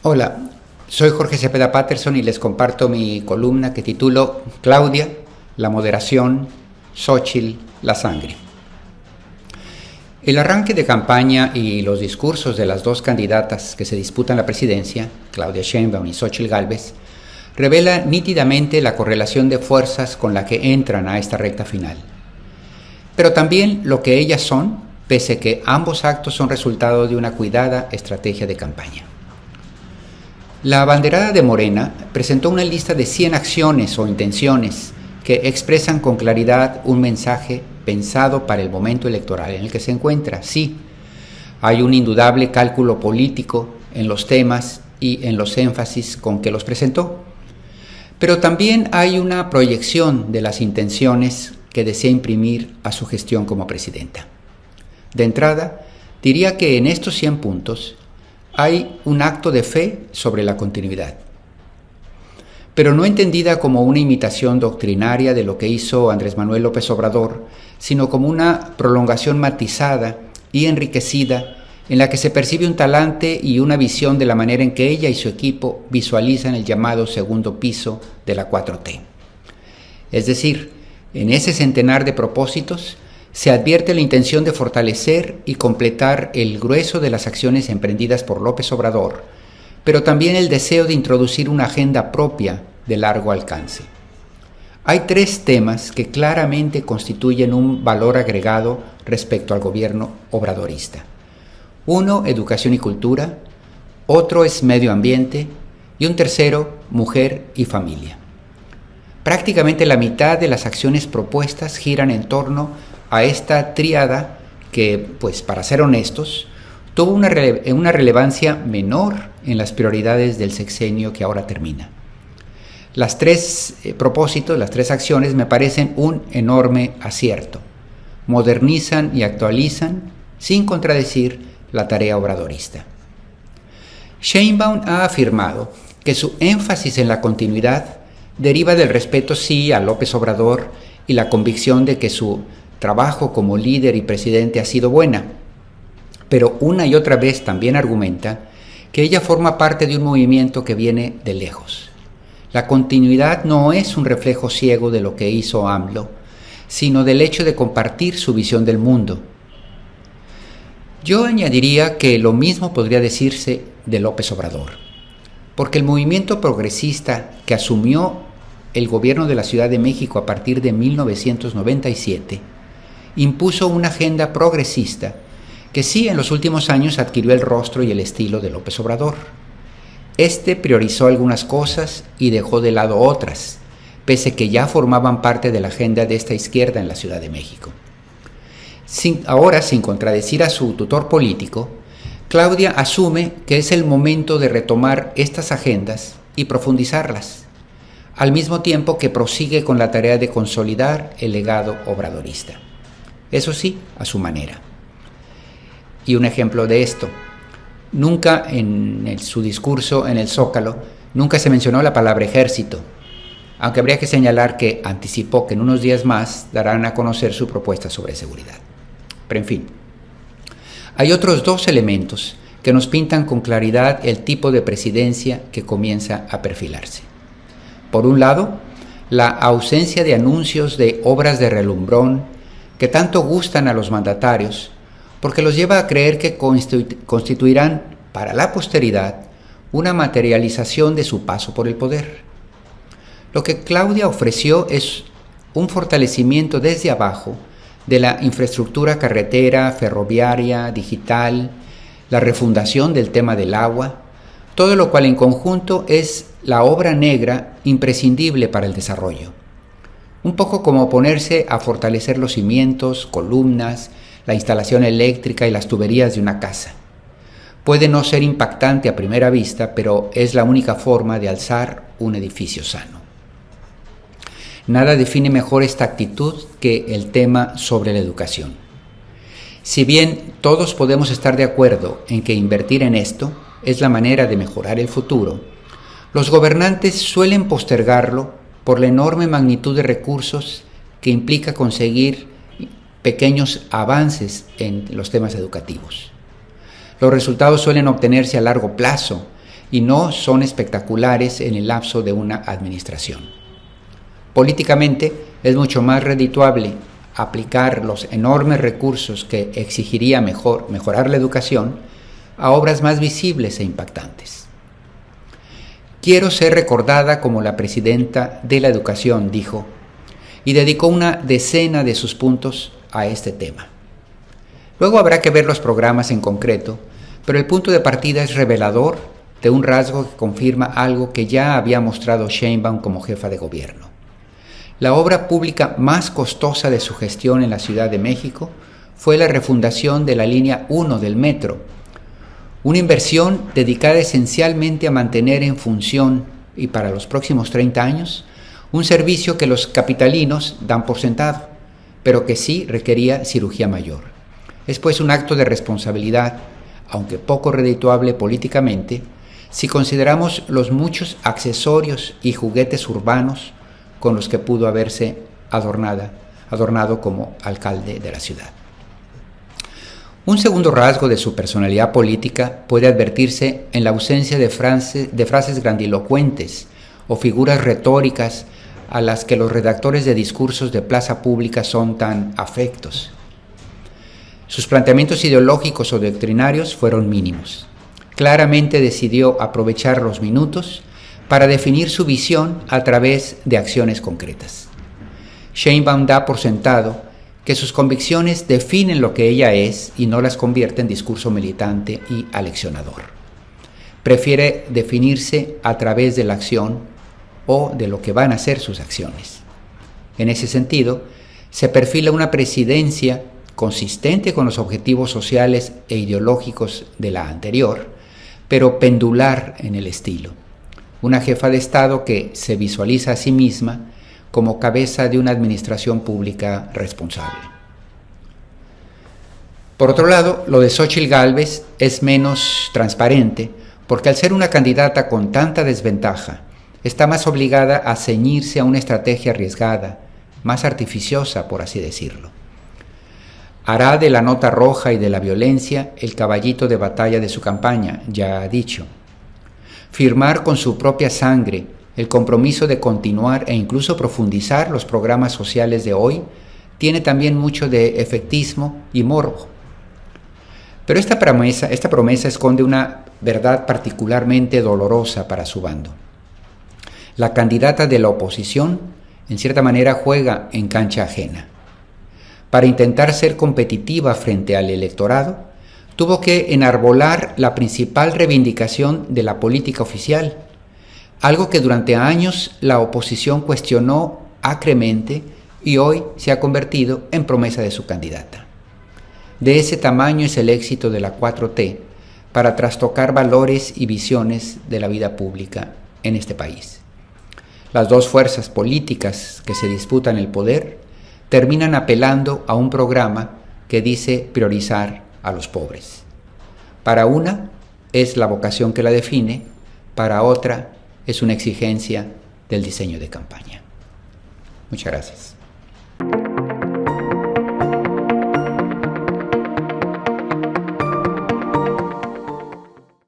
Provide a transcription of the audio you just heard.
Hola, soy Jorge Cepeda Patterson y les comparto mi columna que titulo Claudia, la moderación, Xóchitl, la sangre. El arranque de campaña y los discursos de las dos candidatas que se disputan la presidencia, Claudia Sheinbaum y Xóchitl Gálvez, revela nítidamente la correlación de fuerzas con la que entran a esta recta final. Pero también lo que ellas son, pese a que ambos actos son resultado de una cuidada estrategia de campaña. La abanderada de Morena presentó una lista de 100 acciones o intenciones que expresan con claridad un mensaje pensado para el momento electoral en el que se encuentra. Sí, hay un indudable cálculo político en los temas y en los énfasis con que los presentó, pero también hay una proyección de las intenciones que desea imprimir a su gestión como presidenta. De entrada, diría que en estos 100 puntos hay un acto de fe sobre la continuidad, pero no entendida como una imitación doctrinaria de lo que hizo Andrés Manuel López Obrador, sino como una prolongación matizada y enriquecida en la que se percibe un talante y una visión de la manera en que ella y su equipo visualizan el llamado segundo piso de la 4T. Es decir, en ese centenar de propósitos, se advierte la intención de fortalecer y completar el grueso de las acciones emprendidas por López Obrador, pero también el deseo de introducir una agenda propia de largo alcance. Hay 3 temas que claramente constituyen un valor agregado respecto al gobierno obradorista. Uno, educación y cultura, otro es medio ambiente y un tercero, mujer y familia. Prácticamente la mitad de las acciones propuestas giran en torno a esta tríada que, pues para ser honestos, tuvo una relevancia menor en las prioridades del sexenio que ahora termina. Las 3 propósitos, las 3 acciones me parecen un enorme acierto. Modernizan y actualizan, sin contradecir, la tarea obradorista. Sheinbaum ha afirmado que su énfasis en la continuidad deriva del respeto sí a López Obrador y la convicción de que su trabajo como líder y presidente ha sido buena, pero una y otra vez también argumenta que ella forma parte de un movimiento que viene de lejos. La continuidad no es un reflejo ciego de lo que hizo AMLO, sino del hecho de compartir su visión del mundo. Yo añadiría que lo mismo podría decirse de López Obrador, porque el movimiento progresista que asumió el gobierno de la Ciudad de México a partir de 1997 impuso una agenda progresista que sí en los últimos años adquirió el rostro y el estilo de López Obrador. Este priorizó algunas cosas y dejó de lado otras, pese que ya formaban parte de la agenda de esta izquierda en la Ciudad de México. Ahora, sin contradecir a su tutor político, Claudia asume que es el momento de retomar estas agendas y profundizarlas, al mismo tiempo que prosigue con la tarea de consolidar el legado obradorista. Eso sí, a su manera. Y un ejemplo de esto, nunca en su discurso en el Zócalo, nunca se mencionó la palabra ejército, aunque habría que señalar que anticipó que en unos días más darán a conocer su propuesta sobre seguridad. Pero en fin, hay otros 2 elementos que nos pintan con claridad el tipo de presidencia que comienza a perfilarse. Por un lado, la ausencia de anuncios de obras de relumbrón que tanto gustan a los mandatarios, porque los lleva a creer que constituirán para la posteridad una materialización de su paso por el poder. Lo que Claudia ofreció es un fortalecimiento desde abajo de la infraestructura carretera, ferroviaria, digital, la refundación del tema del agua, todo lo cual en conjunto es la obra negra imprescindible para el desarrollo. Un poco como ponerse a fortalecer los cimientos, columnas, la instalación eléctrica y las tuberías de una casa. Puede no ser impactante a primera vista, pero es la única forma de alzar un edificio sano. Nada define mejor esta actitud que el tema sobre la educación. Si bien todos podemos estar de acuerdo en que invertir en esto es la manera de mejorar el futuro, los gobernantes suelen postergarlo por la enorme magnitud de recursos que implica conseguir pequeños avances en los temas educativos. Los resultados suelen obtenerse a largo plazo y no son espectaculares en el lapso de una administración. Políticamente es mucho más redituable aplicar los enormes recursos que exigiría mejorar la educación a obras más visibles e impactantes. Quiero ser recordada como la presidenta de la educación, dijo, y dedicó una decena de sus puntos a este tema. Luego habrá que ver los programas en concreto, pero el punto de partida es revelador de un rasgo que confirma algo que ya había mostrado Sheinbaum como jefa de gobierno. La obra pública más costosa de su gestión en la Ciudad de México fue la refundación de la línea 1 del metro, una inversión dedicada esencialmente a mantener en función y para los próximos 30 años un servicio que los capitalinos dan por sentado, pero que sí requería cirugía mayor. Es pues un acto de responsabilidad, aunque poco redituable políticamente, si consideramos los muchos accesorios y juguetes urbanos con los que pudo haberse adornado como alcalde de la ciudad. Un segundo rasgo de su personalidad política puede advertirse en la ausencia de frases grandilocuentes o figuras retóricas a las que los redactores de discursos de plaza pública son tan afectos. Sus planteamientos ideológicos o doctrinarios fueron mínimos. Claramente decidió aprovechar los minutos para definir su visión a través de acciones concretas. Sheinbaum da por sentado que sus convicciones definen lo que ella es y no las convierte en discurso militante y aleccionador. Prefiere definirse a través de la acción o de lo que van a ser sus acciones. En ese sentido, se perfila una presidencia consistente con los objetivos sociales e ideológicos de la anterior, pero pendular en el estilo. Una jefa de Estado que se visualiza a sí misma como cabeza de una administración pública responsable. Por otro lado, lo de Xóchitl Gálvez es menos transparente porque al ser una candidata con tanta desventaja, está más obligada a ceñirse a una estrategia arriesgada, más artificiosa, por así decirlo. Hará de la nota roja y de la violencia el caballito de batalla de su campaña, ya ha dicho. Firmar con su propia sangre el compromiso de continuar e incluso profundizar los programas sociales de hoy tiene también mucho de efectismo y morbo. Pero esta promesa esconde una verdad particularmente dolorosa para su bando. La candidata de la oposición, en cierta manera, juega en cancha ajena. Para intentar ser competitiva frente al electorado, tuvo que enarbolar la principal reivindicación de la política oficial, algo que durante años la oposición cuestionó acremente y hoy se ha convertido en promesa de su candidata. De ese tamaño es el éxito de la 4T para trastocar valores y visiones de la vida pública en este país. Las dos fuerzas políticas que se disputan el poder terminan apelando a un programa que dice priorizar a los pobres. Para una es la vocación que la define, para otra es una exigencia del diseño de campaña. Muchas gracias.